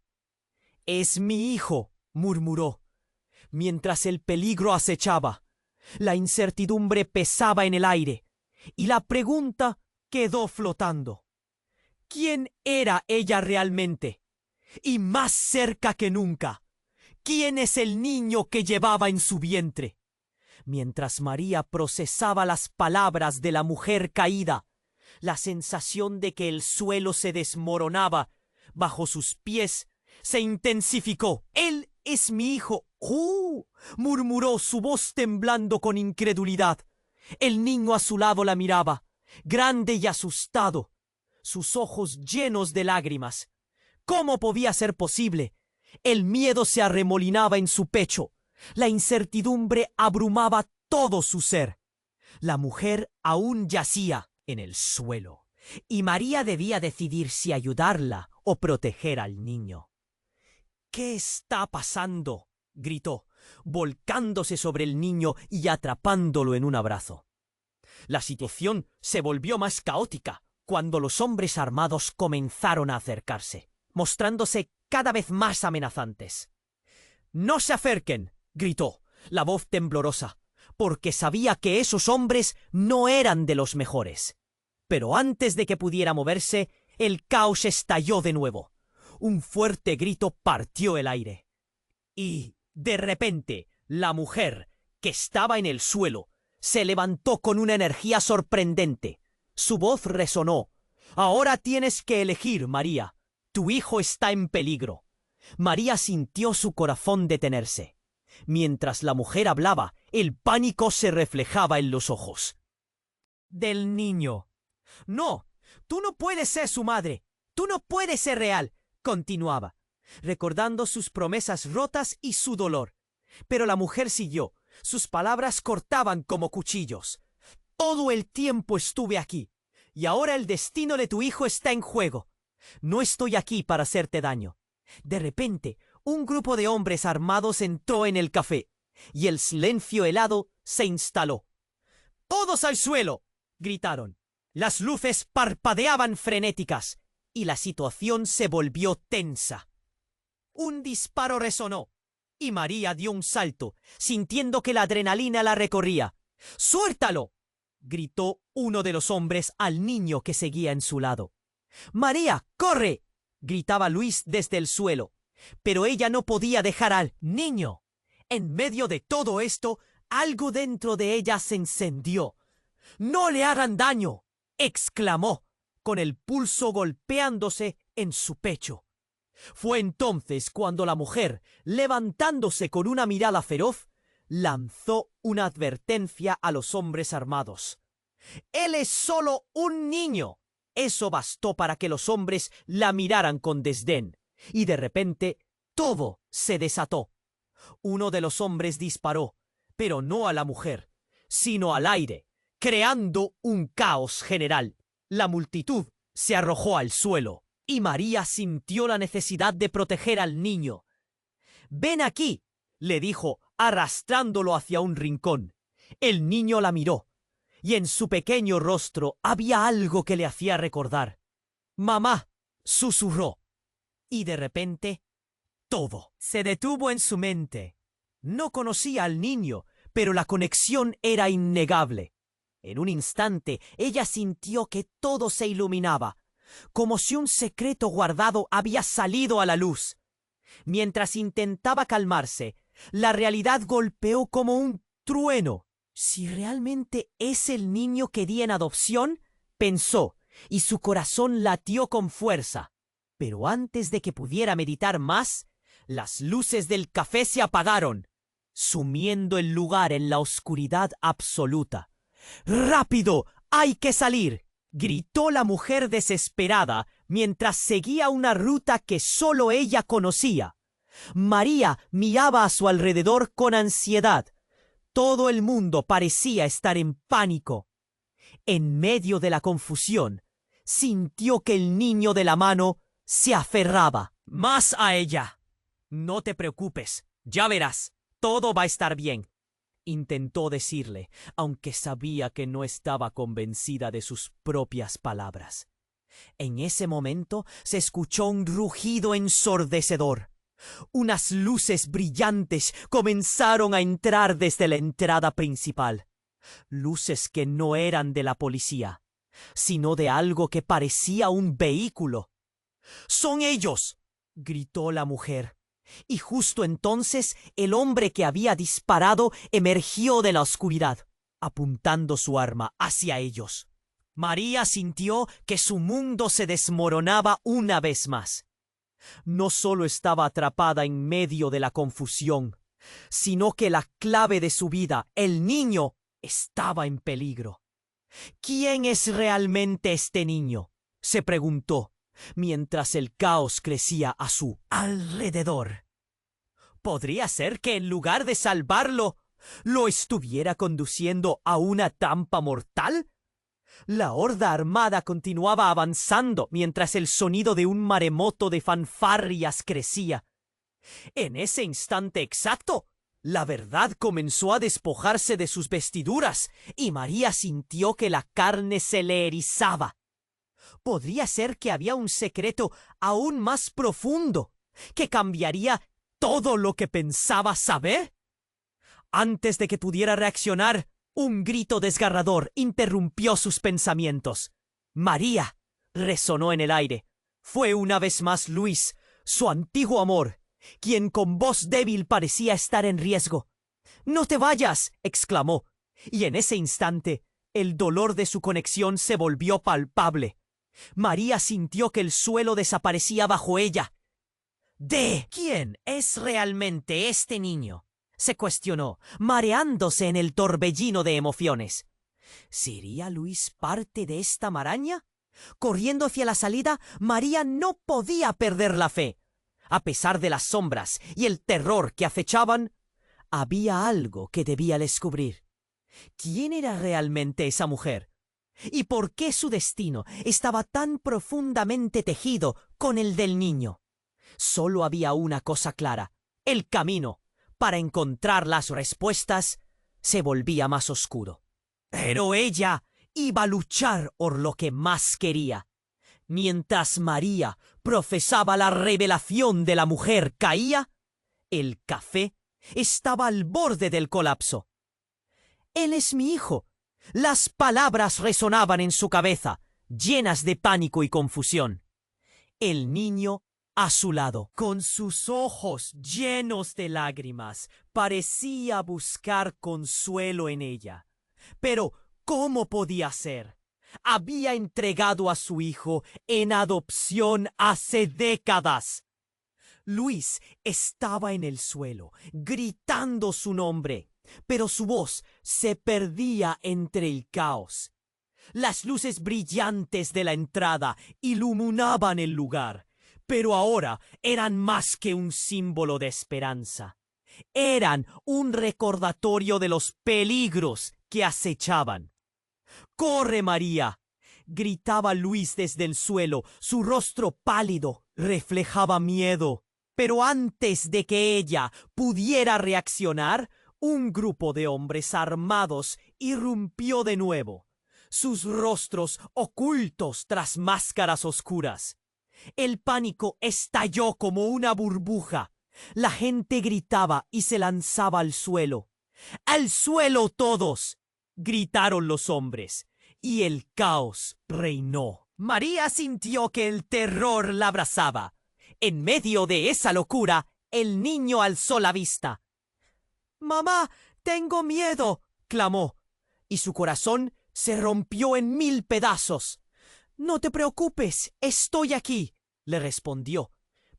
[SPEAKER 1] «Es mi hijo», murmuró, mientras el peligro acechaba. La incertidumbre pesaba en el aire, y la pregunta quedó flotando. ¿Quién era ella realmente? Y más cerca que nunca, ¿Quién es el niño que llevaba en su vientre? Mientras María procesaba las palabras de la mujer caída, la sensación de que el suelo se desmoronaba bajo sus pies se intensificó. «Él es mi hijo». Murmuró, su voz temblando con incredulidad. El niño a su lado la miraba, grande y asustado, sus ojos llenos de lágrimas. ¿Cómo podía ser posible? El miedo se arremolinaba en su pecho. La incertidumbre abrumaba todo su ser. La mujer aún yacía en el suelo, y María debía decidir si ayudarla o proteger al niño. «¿Qué está pasando?», gritó, volcándose sobre el niño y atrapándolo en un abrazo. La situación se volvió más caótica cuando los hombres armados comenzaron a acercarse, mostrándose cada vez más amenazantes. «¡No se acerquen!», gritó, la voz temblorosa, porque sabía que esos hombres no eran de los mejores. Pero antes de que pudiera moverse, el caos estalló de nuevo. Un fuerte grito partió el aire. Y, de repente, la mujer, que estaba en el suelo, se levantó con una energía sorprendente. Su voz resonó. «Ahora tienes que elegir, María. Tu hijo está en peligro». María sintió su corazón detenerse. Mientras la mujer hablaba, el pánico se reflejaba en los ojos del niño. «No, tú no puedes ser su madre. Tú no puedes ser real», continuaba, recordando sus promesas rotas y su dolor. Pero la mujer siguió. Sus palabras cortaban como cuchillos. «Todo el tiempo estuve aquí, y ahora el destino de tu hijo está en juego. No estoy aquí para hacerte daño». De repente, un grupo de hombres armados entró en el café, y el silencio helado se instaló. «¡Todos al suelo!», gritaron. Las luces parpadeaban frenéticas, y la situación se volvió tensa. Un disparo resonó, y María dio un salto, sintiendo que la adrenalina la recorría. «¡Suéltalo!», gritó uno de los hombres al niño que seguía en su lado. «¡María, corre!», gritaba Luis desde el suelo, pero ella no podía dejar al niño. En medio de todo esto, algo dentro de ella se encendió. «¡No le hagan daño!», exclamó, con el pulso golpeándose en su pecho. Fue entonces cuando la mujer, levantándose con una mirada feroz, lanzó una advertencia a los hombres armados. «Él es solo un niño». Eso bastó para que los hombres la miraran con desdén, y de repente todo se desató. Uno de los hombres disparó, pero no a la mujer, sino al aire, creando un caos general. La multitud se arrojó al suelo, y María sintió la necesidad de proteger al niño. «Ven aquí», le dijo, arrastrándolo hacia un rincón. El niño la miró, y en su pequeño rostro había algo que le hacía recordar. «Mamá», susurró. Y de repente, todo se detuvo en su mente. No conocía al niño, pero la conexión era innegable. En un instante, ella sintió que todo se iluminaba, como si un secreto guardado había salido a la luz. Mientras intentaba calmarse, la realidad golpeó como un trueno. «Si realmente es el niño que di en adopción», pensó, y su corazón latió con fuerza. Pero antes de que pudiera meditar más, las luces del café se apagaron, sumiendo el lugar en la oscuridad absoluta. «¡Rápido! ¡Hay que salir!», gritó la mujer desesperada mientras seguía una ruta que solo ella conocía. María miraba a su alrededor con ansiedad. Todo el mundo parecía estar en pánico. En medio de la confusión, sintió que el niño de la mano se aferraba más a ella. «No te preocupes, ya verás, todo va a estar bien», intentó decirle, aunque sabía que no estaba convencida de sus propias palabras. En ese momento se escuchó un rugido ensordecedor. Unas luces brillantes comenzaron a entrar desde la entrada principal. Luces que no eran de la policía, sino de algo que parecía un vehículo. «¡Son ellos!», gritó la mujer. Y justo entonces el hombre que había disparado emergió de la oscuridad, apuntando su arma hacia ellos. María sintió que su mundo se desmoronaba una vez más. No solo estaba atrapada en medio de la confusión, sino que la clave de su vida, el niño, estaba en peligro. ¿Quién es realmente este niño?, se preguntó, mientras el caos crecía a su alrededor. ¿Podría ser que en lugar de salvarlo, lo estuviera conduciendo a una trampa mortal? La horda armada continuaba avanzando mientras el sonido de un maremoto de fanfarrias crecía. En ese instante exacto, la verdad comenzó a despojarse de sus vestiduras y María sintió que la carne se le erizaba. Podría ser que había un secreto aún más profundo que cambiaría todo lo que pensaba saber. Antes de que pudiera reaccionar, un grito desgarrador interrumpió sus pensamientos. María resonó en el aire. Fue una vez más Luis, su antiguo amor, quien con voz débil parecía estar en riesgo. «¡No te vayas!», exclamó, y en ese instante el dolor de su conexión se volvió palpable. María sintió que el suelo desaparecía bajo ella. «¿De quién es realmente este niño?», se cuestionó, mareándose en el torbellino de emociones. ¿Sería Luis parte de esta maraña? Corriendo hacia la salida, María no podía perder la fe. A pesar de las sombras y el terror que acechaban, había algo que debía descubrir. ¿Quién era realmente esa mujer? ¿Y por qué su destino estaba tan profundamente tejido con el del niño? Solo había una cosa clara: el camino para encontrar las respuestas se volvía más oscuro. Pero ella iba a luchar por lo que más quería. Mientras María profesaba la revelación de la mujer caía, el café estaba al borde del colapso. «Él es mi hijo». Las palabras resonaban en su cabeza, llenas de pánico y confusión. El niño a su lado, con sus ojos llenos de lágrimas, parecía buscar consuelo en ella. Pero, ¿cómo podía ser? Había entregado a su hijo en adopción hace décadas. Luis estaba en el suelo, gritando su nombre, pero su voz se perdía entre el caos. Las luces brillantes de la entrada iluminaban el lugar, pero ahora eran más que un símbolo de esperanza. Eran un recordatorio de los peligros que acechaban. «¡Corre, María!», gritaba Luis desde el suelo. Su rostro pálido reflejaba miedo. Pero antes de que ella pudiera reaccionar, un grupo de hombres armados irrumpió de nuevo, sus rostros ocultos tras máscaras oscuras. El pánico estalló como una burbuja. La gente gritaba y se lanzaba al suelo. «¡Al suelo todos!», gritaron los hombres, y el caos reinó. María sintió que el terror la abrazaba. En medio de esa locura, el niño alzó la vista. «¡Mamá, tengo miedo!», clamó, y su corazón se rompió en 1000 pedazos. «No te preocupes, estoy aquí», le respondió,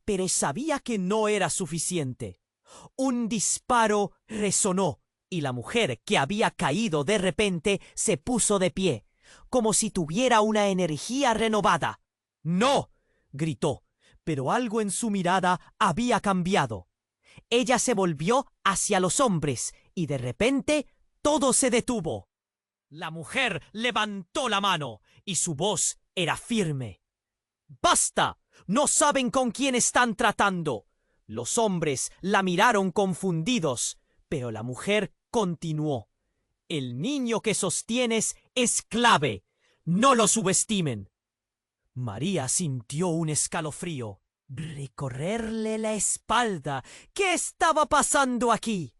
[SPEAKER 1] pero sabía que no era suficiente. Un disparo resonó, y la mujer, que había caído de repente, se puso de pie, como si tuviera una energía renovada. «¡No!», gritó, pero algo en su mirada había cambiado. Ella se volvió hacia los hombres y de repente todo se detuvo. La mujer levantó la mano y su voz era firme. «¡Basta! No saben con quién están tratando». Los hombres la miraron confundidos, pero la mujer continuó. «El niño que sostienes es clave. No lo subestimen». María sintió un escalofrío recorrerle la espalda. ¿Qué estaba pasando aquí?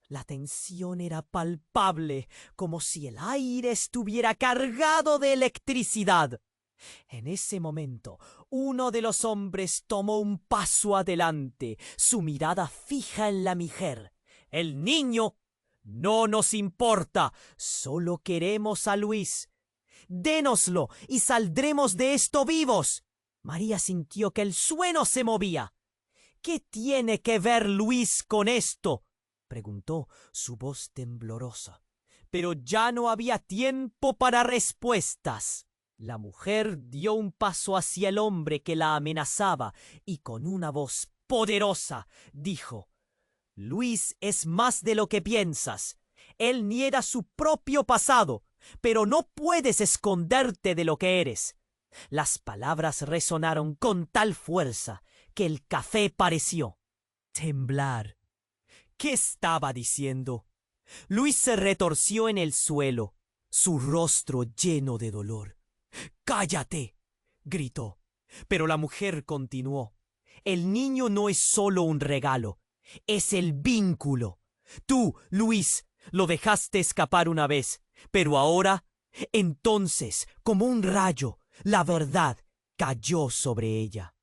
[SPEAKER 1] La tensión era palpable, como si el aire estuviera cargado de electricidad. En ese momento, uno de los hombres tomó un paso adelante, su mirada fija en la mujer. El niño no nos importa, solo queremos a Luis. Dénoslo y saldremos de esto vivos. María sintió que el suelo se movía. ¿Qué tiene que ver Luis con esto?, preguntó, su voz temblorosa. Pero ya no había tiempo para respuestas. La mujer dio un paso hacia el hombre que la amenazaba y con una voz poderosa dijo: Luis es más de lo que piensas. Él niega su propio pasado, pero no puedes esconderte de lo que eres. Las palabras resonaron con tal fuerza que el café pareció temblar. ¿Qué estaba diciendo? Luis se retorció en el suelo, su rostro lleno de dolor. ¡Cállate!, gritó. Pero la mujer continuó. El niño no es solo un regalo, es el vínculo. Tú, Luis, lo dejaste escapar una vez, pero ahora, entonces, como un rayo, la verdad cayó sobre ella.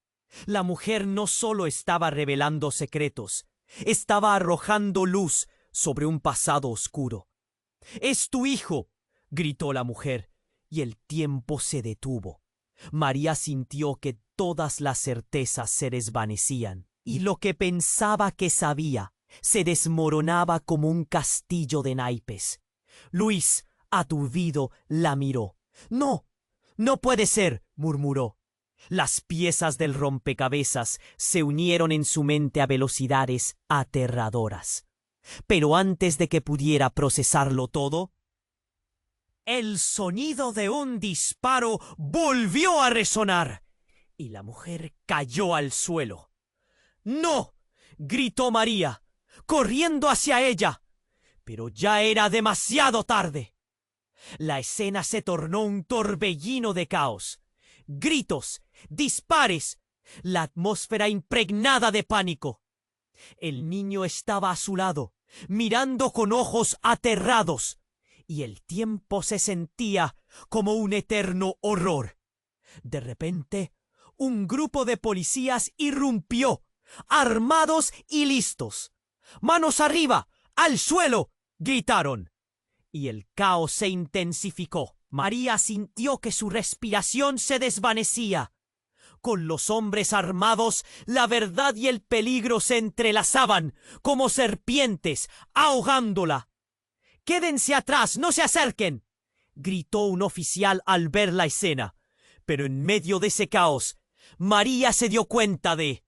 [SPEAKER 1] La mujer no solo estaba revelando secretos, estaba arrojando luz sobre un pasado oscuro. «¡Es tu hijo!», gritó la mujer, y el tiempo se detuvo. María sintió que todas las certezas se desvanecían, y lo que pensaba que sabía se desmoronaba como un castillo de naipes. Luis, aturdido, la miró. «¡No! ¡No puede ser!», murmuró. Las piezas del rompecabezas se unieron en su mente a velocidades aterradoras. Pero antes de que pudiera procesarlo todo, el sonido de un disparo volvió a resonar y la mujer cayó al suelo. «¡No!», gritó María, corriendo hacia ella. Pero ya era demasiado tarde. La escena se tornó un torbellino de caos. Gritos, dispares, la atmósfera impregnada de pánico. El niño estaba a su lado, mirando con ojos aterrados, y el tiempo se sentía como un eterno horror. De repente, un grupo de policías irrumpió, armados y listos. «¡Manos arriba! ¡Al suelo!», gritaron. Y el caos se intensificó. María sintió que su respiración se desvanecía. Con los hombres armados, la verdad y el peligro se entrelazaban como serpientes, ahogándola. «¡Quédense atrás! ¡No se acerquen!», gritó un oficial al ver la escena. Pero en medio de ese caos, María se dio cuenta de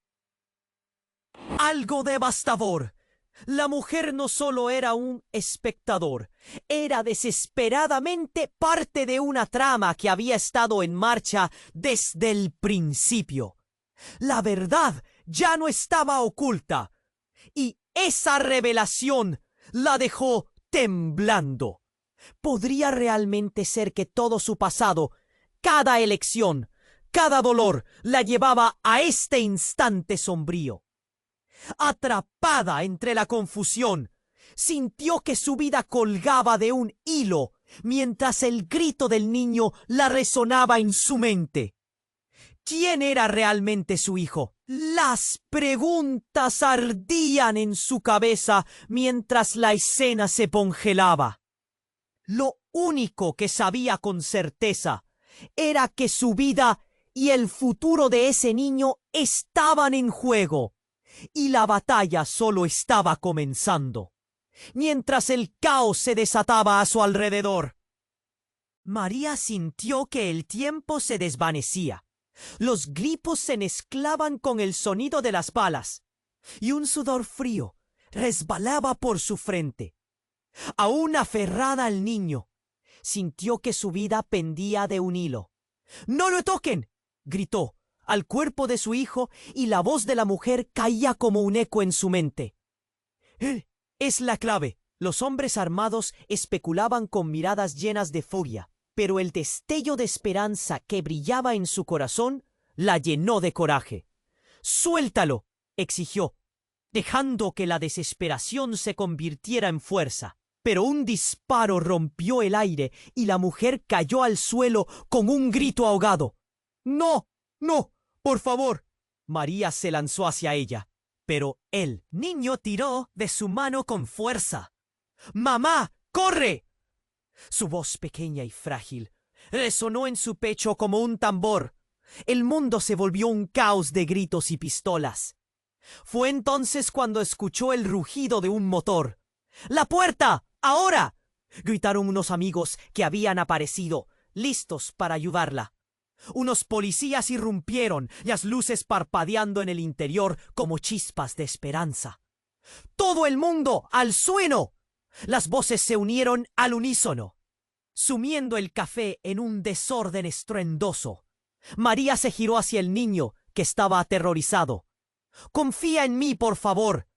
[SPEAKER 1] algo devastador. La mujer no solo era un espectador, era desesperadamente parte de una trama que había estado en marcha desde el principio. La verdad ya no estaba oculta, y esa revelación la dejó temblando. ¿Podría realmente ser que todo su pasado, cada elección, cada dolor, la llevaba a este instante sombrío? Atrapada entre la confusión, sintió que su vida colgaba de un hilo mientras el grito del niño la resonaba en su mente. ¿Quién era realmente su hijo? Las preguntas ardían en su cabeza mientras la escena se congelaba. Lo único que sabía con certeza era que su vida y el futuro de ese niño estaban en juego. Y la batalla solo estaba comenzando, mientras el caos se desataba a su alrededor. María sintió que el tiempo se desvanecía. Los gripos se mezclaban con el sonido de las balas, y un sudor frío resbalaba por su frente. Aún aferrada al niño, sintió que su vida pendía de un hilo. «¡No lo toquen!», gritó al cuerpo de su hijo, y la voz de la mujer caía como un eco en su mente. «Él es la clave». Los hombres armados especulaban con miradas llenas de furia, pero el destello de esperanza que brillaba en su corazón la llenó de coraje. «¡Suéltalo!», exigió, dejando que la desesperación se convirtiera en fuerza. Pero un disparo rompió el aire y la mujer cayó al suelo con un grito ahogado. No, no, por favor. María se lanzó hacia ella, pero el niño tiró de su mano con fuerza. ¡Mamá, corre! Su voz pequeña y frágil resonó en su pecho como un tambor. El mundo se volvió un caos de gritos y pistolas. Fue entonces cuando escuchó el rugido de un motor. ¡La puerta! ¡Ahora!, gritaron unos amigos que habían aparecido, listos para ayudarla. Unos policías irrumpieron, las luces parpadeando en el interior como chispas de esperanza. ¡Todo el mundo al suelo! Las voces se unieron al unísono, sumiendo el café en un desorden estruendoso. María se giró hacia el niño, que estaba aterrorizado. «Confía en mí, por favor».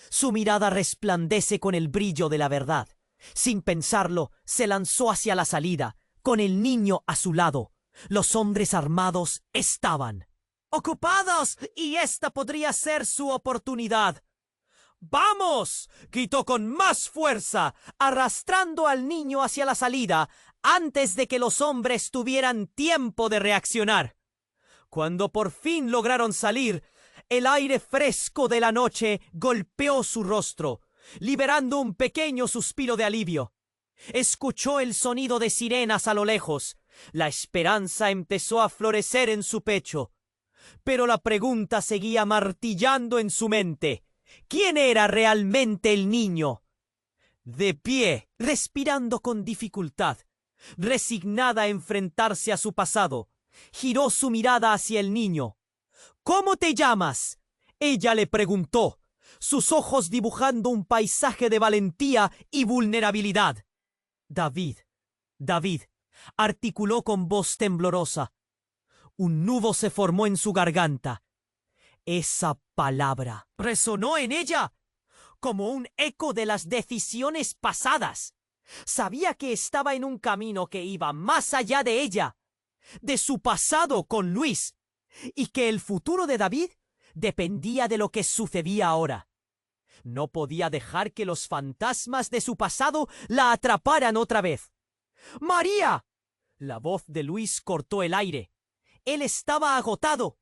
[SPEAKER 1] Su mirada resplandece con el brillo de la verdad. Sin pensarlo, se lanzó hacia la salida, con el niño a su lado. Los hombres armados estaban ocupados y esta podría ser su oportunidad. ¡Vamos!, gritó con más fuerza, arrastrando al niño hacia la salida antes de que los hombres tuvieran tiempo de reaccionar. Cuando por fin lograron salir, el aire fresco de la noche golpeó su rostro, liberando un pequeño suspiro de alivio. Escuchó el sonido de sirenas a lo lejos. La esperanza empezó a florecer en su pecho. Pero la pregunta seguía martillando en su mente. ¿Quién era realmente el niño? De pie, respirando con dificultad, resignada a enfrentarse a su pasado, giró su mirada hacia el niño. «¿Cómo te llamas?», ella le preguntó, sus ojos dibujando un paisaje de valentía y vulnerabilidad. «David, David», articuló con voz temblorosa. Un nudo se formó en su garganta. Esa palabra resonó en ella como un eco de las decisiones pasadas. Sabía que estaba en un camino que iba más allá de ella, de su pasado con Luis, y que el futuro de David dependía de lo que sucedía ahora. No podía dejar que los fantasmas de su pasado la atraparan otra vez. «¡María!». La voz de Luis cortó el aire. Él estaba agotado.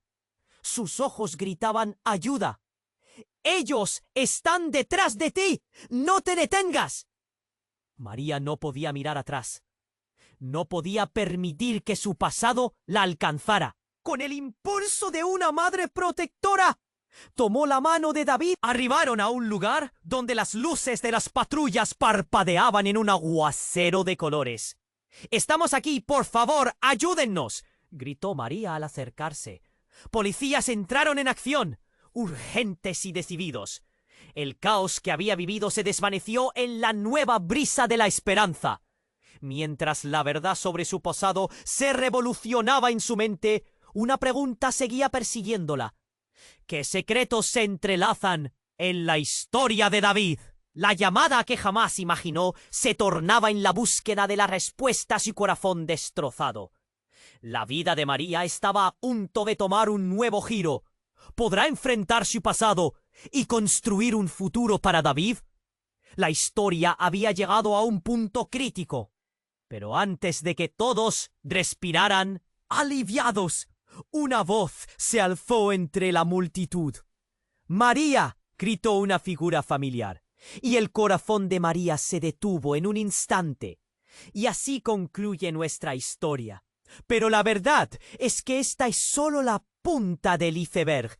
[SPEAKER 1] Sus ojos gritaban ayuda. «¡Ellos están detrás de ti! ¡No te detengas!». María no podía mirar atrás. No podía permitir que su pasado la alcanzara. Con el impulso de una madre protectora, tomó la mano de David. Arribaron a un lugar donde las luces de las patrullas parpadeaban en un aguacero de colores. «Estamos aquí, por favor, ayúdennos», gritó María al acercarse. Policías entraron en acción, urgentes y decididos. El caos que había vivido se desvaneció en la nueva brisa de la esperanza. Mientras la verdad sobre su pasado se revolucionaba en su mente, una pregunta seguía persiguiéndola. ¿Qué secretos se entrelazan en la historia de David? La llamada que jamás imaginó se tornaba en la búsqueda de la respuesta a su corazón destrozado. La vida de María estaba a punto de tomar un nuevo giro. ¿Podrá enfrentar su pasado y construir un futuro para David? La historia había llegado a un punto crítico. Pero antes de que todos respiraran aliviados, una voz se alzó entre la multitud. «¡María!», gritó una figura familiar, y el corazón de María se detuvo en un instante. Y así concluye nuestra historia. Pero la verdad es que esta es solo la punta del iceberg.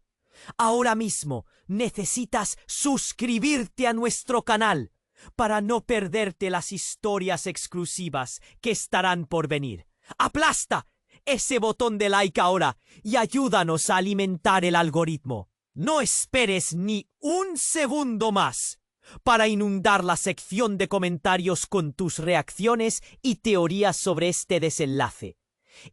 [SPEAKER 1] Ahora mismo necesitas suscribirte a nuestro canal para no perderte las historias exclusivas que estarán por venir. ¡Aplasta ese botón de like ahora y ayúdanos a alimentar el algoritmo! No esperes ni un segundo más para inundar la sección de comentarios con tus reacciones y teorías sobre este desenlace.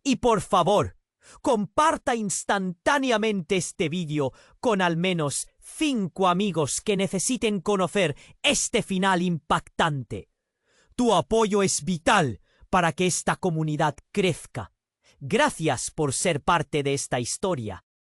[SPEAKER 1] Y por favor, comparta instantáneamente este vídeo con al menos 5 amigos que necesiten conocer este final impactante. Tu apoyo es vital para que esta comunidad crezca. Gracias por ser parte de esta historia.